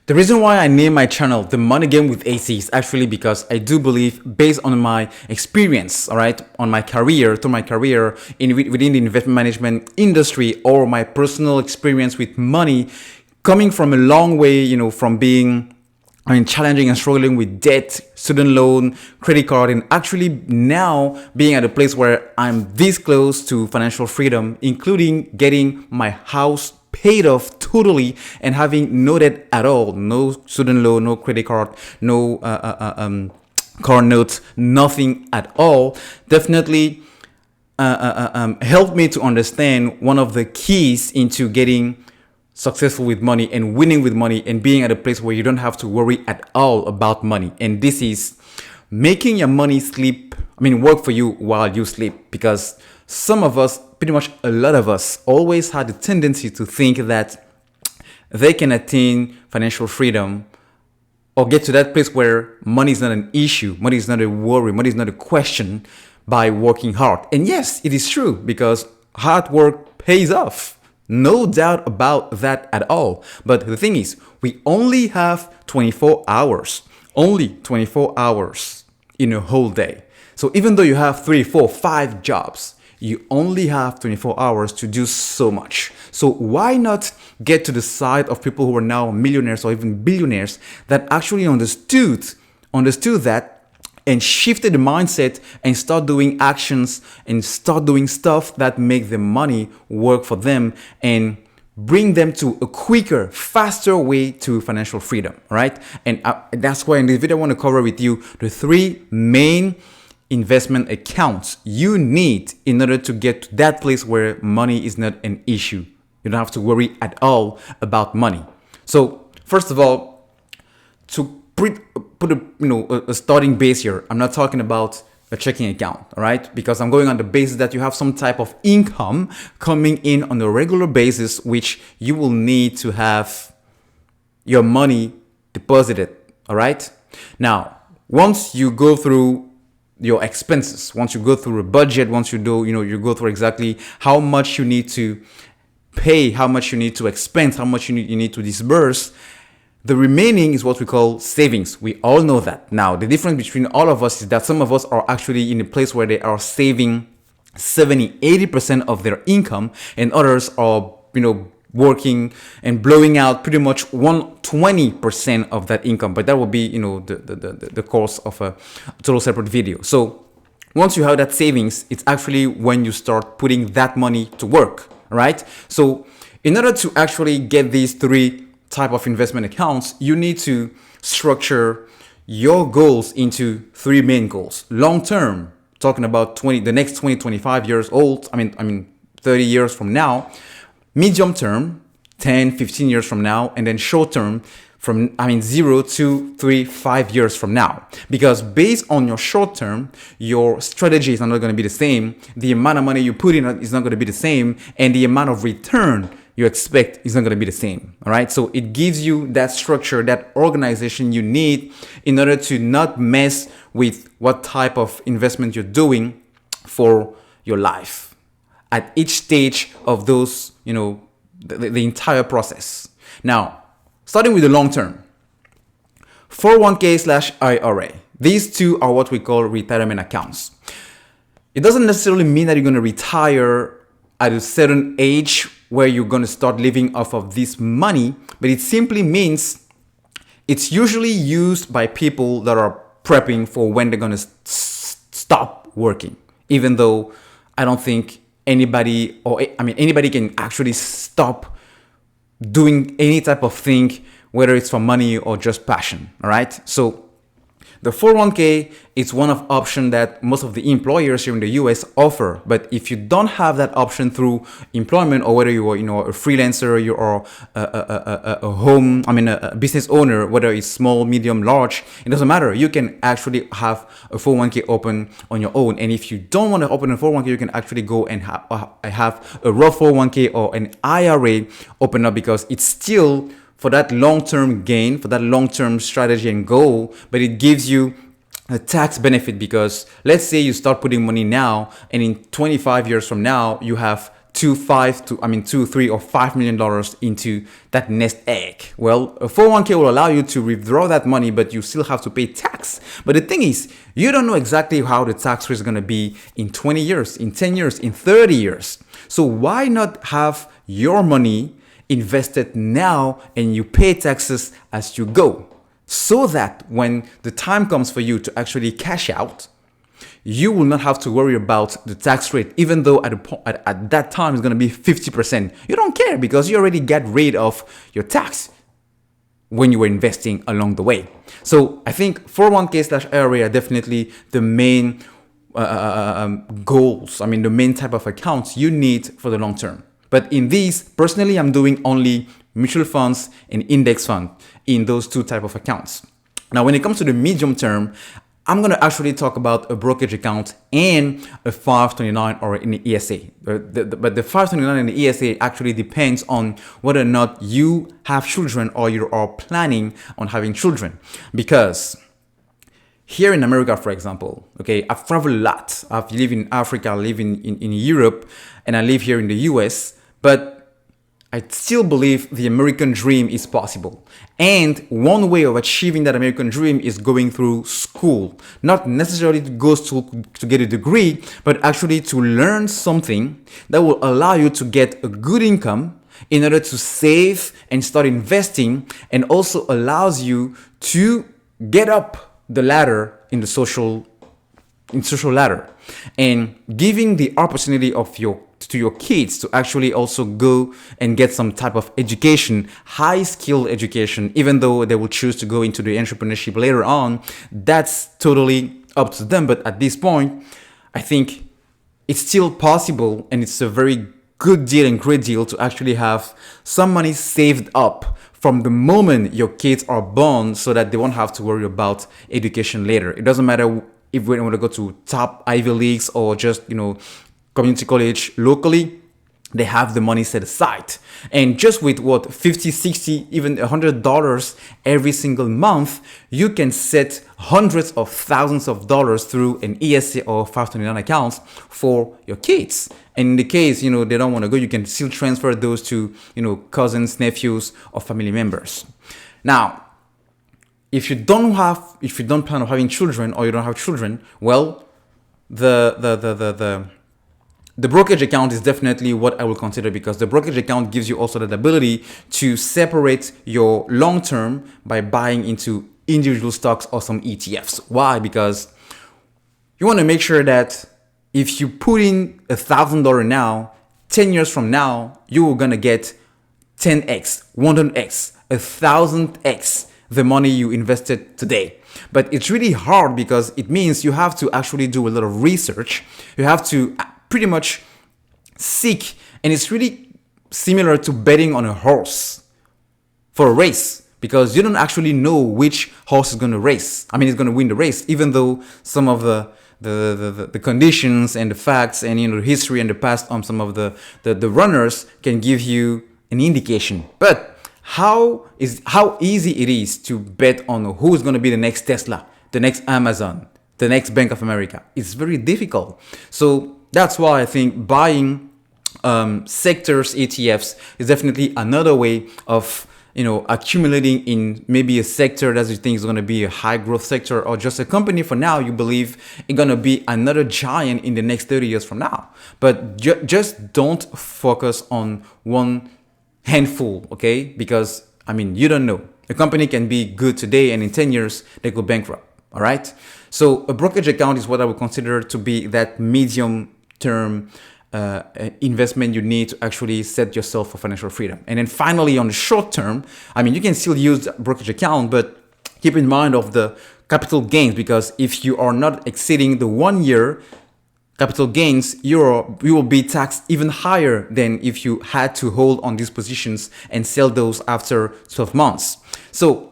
The reason why I name my channel The Money Game with AC is actually because I do believe, based on my experience, all right, on my career, through my career within the investment management industry, or my personal experience with money, coming from a long way, from being challenging and struggling with debt, student loan, credit card, and actually now being at a place where I'm this close to financial freedom, including getting my house paid off totally and having no debt at all, no student loan, no credit card, no car notes, nothing at all. Definitely helped me to understand one of the keys into getting successful with money and winning with money and being at a place where you don't have to worry at all about money. And this is making your money work for you while you sleep. Because some of us, pretty much a lot of us, always had the tendency to think that they can attain financial freedom or get to that place where money is not an issue, money is not a worry, money is not a question, by working hard. And yes, it is true, because hard work pays off. No doubt about that at all. But the thing is, we only have 24 hours, only 24 hours in a whole day. So even though you have 3, 4, 5 jobs, you only have 24 hours to do so much. So why not get to the side of people who are now millionaires or even billionaires that actually understood that and shifted the mindset and start doing actions and start doing stuff that make the money work for them and bring them to a quicker, faster way to financial freedom, right? And that's why in this video I want to cover with you the 3 main investment accounts you need in order to get to that place where money is not an issue. You don't have to worry at all about money. So first of all, to put a starting base here, I'm not talking about a checking account, all right? Because I'm going on the basis that you have some type of income coming in on a regular basis, which you will need to have your money deposited, all right? Now, once you go through your expenses, once you go through a budget, once you do, you go through exactly how much you need to pay, how much you need to expense, how much you need to disburse, the remaining is what we call savings. We all know that. Now, the difference between all of us is that some of us are actually in a place where they are saving 70-80% of their income, and others are, working and blowing out pretty much 120% of that income. But that will be, the course of a total separate video. So once you have that savings, it's actually when you start putting that money to work, right? So in order to actually get these 3 type of investment accounts, you need to structure your goals into 3 main goals. Long term, talking about the next 25 years old, 30 years from now. Medium term, 10, 15 years from now, and then short term from 0 to 3, 5 years from now. Because based on your short term, your strategy is not going to be the same. The amount of money you put in is not going to be the same, and the amount of return you expect is not going to be the same. All right. So it gives you that structure, that organization you need in order to not mess with what type of investment you're doing for your life at each stage of those, the entire process. Now, starting with the long term, 401k/IRA. These 2 are what we call retirement accounts. It doesn't necessarily mean that you're going to retire at a certain age where you're going to start living off of this money, but it simply means it's usually used by people that are prepping for when they're going to stop working. Even though I don't think anybody can actually stop doing any type of thing, whether it's for money or just passion. All right. So the 401k is one of option that most of the employers here in the US offer. But if you don't have that option through employment, or whether you are, a freelancer, you are a business owner, whether it's small, medium, large, it doesn't matter. You can actually have a 401k open on your own. And if you don't want to open a 401k, you can actually go and have a Roth 401k or an IRA open up, because it's still for that long-term gain, for that long-term strategy and goal, but it gives you a tax benefit. Because let's say you start putting money now, and in 25 years from now, you have two, 3 or $5 million into that nest egg. Well, a 401k will allow you to withdraw that money, but you still have to pay tax. But the thing is, you don't know exactly how the tax rate is going to be in 20 years, in 10 years, in 30 years. So why not have your money invested now and you pay taxes as you go, so that when the time comes for you to actually cash out, you will not have to worry about the tax rate, even though at that time it's going to be 50%. You don't care because you already got rid of your tax when you were investing along the way. So I think 401k/IRA are definitely the main goals. I mean, the main type of accounts you need for the long term. But in these, personally, I'm doing only mutual funds and index fund in those two type of accounts. Now, when it comes to the medium term, I'm going to actually talk about a brokerage account and a 529 or an ESA. But the 529 and the ESA actually depends on whether or not you have children or you are planning on having children. Because here in America, for example, okay, I've traveled a lot. I've lived in Africa, I live in Europe, and I live here in the US. But I still believe the American dream is possible. And one way of achieving that American dream is going through school. Not necessarily to go to get a degree, but actually to learn something that will allow you to get a good income in order to save and start investing, and also allows you to get up the ladder in the social ladder, and giving the opportunity to your kids to actually also go and get some type of education, high skilled education, even though they will choose to go into the entrepreneurship later on. That's totally up to them. But at this point, I think it's still possible, and it's a very good deal and great deal to actually have some money saved up from the moment your kids are born, so that they won't have to worry about education later. It doesn't matter if we want to go to top Ivy Leagues or just, community college locally, they have the money set aside. And just with what, 50, 60, even $100 every single month, you can set hundreds of thousands of dollars through an ESA or 529 accounts for your kids. And in the case, they don't want to go, you can still transfer those to, cousins, nephews, or family members. Now, if you don't plan on having children, or you don't have children, well, the brokerage account is definitely what I will consider, because the brokerage account gives you also the ability to separate your long term by buying into individual stocks or some ETFs. Why? Because you want to make sure that if you put in $1,000 now, 10 years from now, you are going to get 10x, 100x, 1,000x the money you invested today. But it's really hard, because it means you have to actually do a lot of research. You have to pretty much seek, and it's really similar to betting on a horse for a race, because you don't actually know which horse is going to race. I mean, it's going to win the race, even though some of the conditions and the facts and the history and the past on some of the runners can give you an indication. But how easy it is to bet on who is going to be the next Tesla, the next Amazon, the next Bank of America. It's very difficult. So that's why I think buying sectors ETFs is definitely another way of accumulating in maybe a sector that you think is going to be a high growth sector, or just a company for now you believe it's going to be another giant in the next 30 years from now. But just don't focus on one handful, okay? Because you don't know. A company can be good today and in 10 years they go bankrupt. All right. So a brokerage account is what I would consider to be that medium term investment you need to actually set yourself for financial freedom. And then finally, on the short term, you can still use the brokerage account, but keep in mind of the capital gains, because if you are not exceeding the 1 year capital gains, you will be taxed even higher than if you had to hold on these positions and sell those after 12 months. So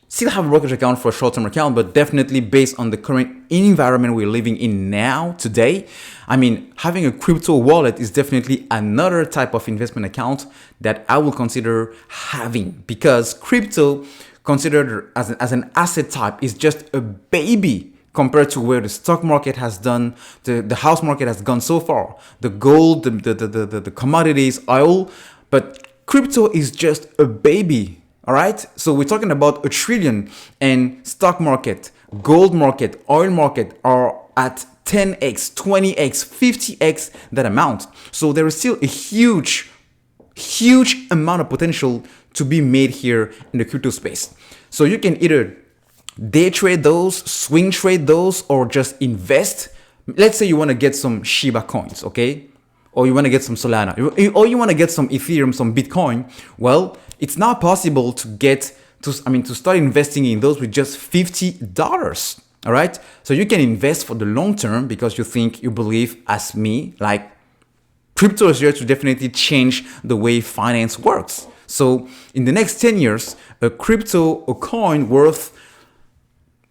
still have a brokerage account for a short-term account, but definitely based on the current environment we're living in now, today, having a crypto wallet is definitely another type of investment account that I will consider having, because crypto, considered as an asset type, is just a baby compared to where the stock market has done, the house market has gone so far, the gold, the commodities, oil. But crypto is just a baby. All right. So we're talking about 1 trillion, and stock market, gold market, oil market are at 10x, 20x, 50x that amount. So there is still a huge amount of potential to be made here in the crypto space. So you can either day trade those, swing trade those, or just invest. Let's say you want to get some Shiba coins, okay? Or you want to get some Solana, or you want to get some Ethereum, some Bitcoin. Well, it's now possible to to start investing in those with just $50. All right. So you can invest for the long term because you believe, as me, like crypto is here to definitely change the way finance works. So in the next 10 years, a coin worth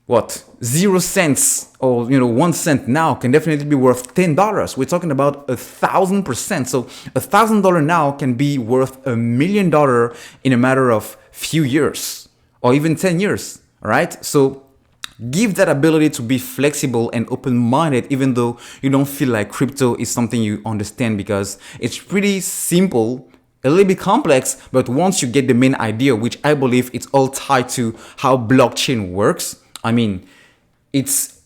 what, 0 cents or 1 cent now can definitely be worth $10. We're talking about 1,000%. So $1,000 now can be worth $1 million in a matter of few years or even 10 years. All right. So give that ability to be flexible and open-minded, even though you don't feel like crypto is something you understand, because it's pretty simple, a little bit complex, but once you get the main idea, which I believe it's all tied to how blockchain works, I mean, it's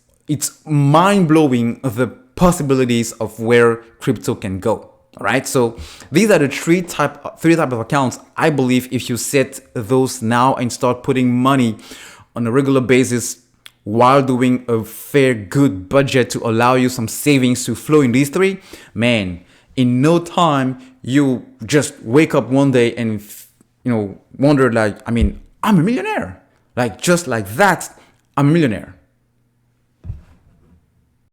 mind-blowing the possibilities of where crypto can go. All right, so these are the three type of accounts. I believe if you set those now and start putting money on a regular basis, while doing a fair good budget to allow you some savings to flow in these three, man, in no time you just wake up one day and wonder like, I'm a millionaire. Like just like that, I'm a millionaire.